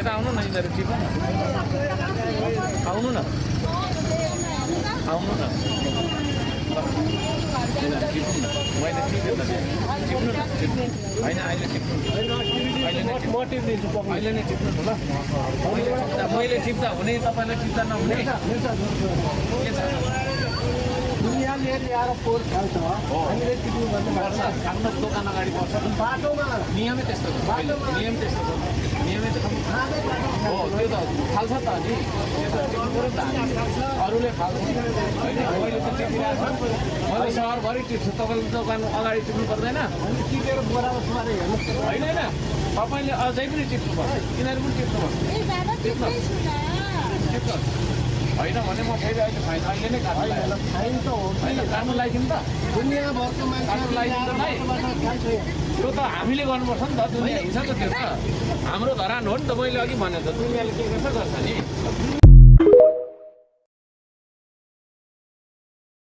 यता आउनु न यिनीहरू टिप्नु न आउनु न आउनु न टिप्नु न मैले टिपेँ त टिप्नु न टिप्नु होइन अहिले टिप्नु अहिले नै टिप्नु ल मैले टिप्दा हुने तपाईँलाई टिप्दा नहुने के छ दुनियाँले ल्याएर पोहोर खाल्छ हामीले टिप्नु गर्नुपर्छ आफ्नो दोकान अगाडि पर्छ बाटोमा नियमै त्यस्तो छ नियम त्यस्तो छ नियमै त हो त्यो त खाल्छ त नि त्यो त टिप्नु पऱ्यो नि त अरूले खाल्छ होइन मैले त टिपिरहेको छु मैले सहरभरि टिप्छु तपाईँको दोकान अगाडि टिप्नु पर्दैन अनि टिपेर बोरामा सुमाएर हेर्नुहोस् होइन होइन तपाईँले अझै पनि टिप्नुपर्छ यिनीहरू पनि टिप्नुपर्छ टिप्नु होइन भने म फेरि अहिले फाइन अहिले नै काट्नु फाइन त हो होइन काट्नु लगाइदिउँ त दुनियाँभरको मान्छेहरू त्यो त हामीले गर्नुपर्छ नि त दुनियाँ हिँड्छ त त्यो त हाम्रो धरान हो नि त मैले अघि भने त दुनियाँले के गर्छ नि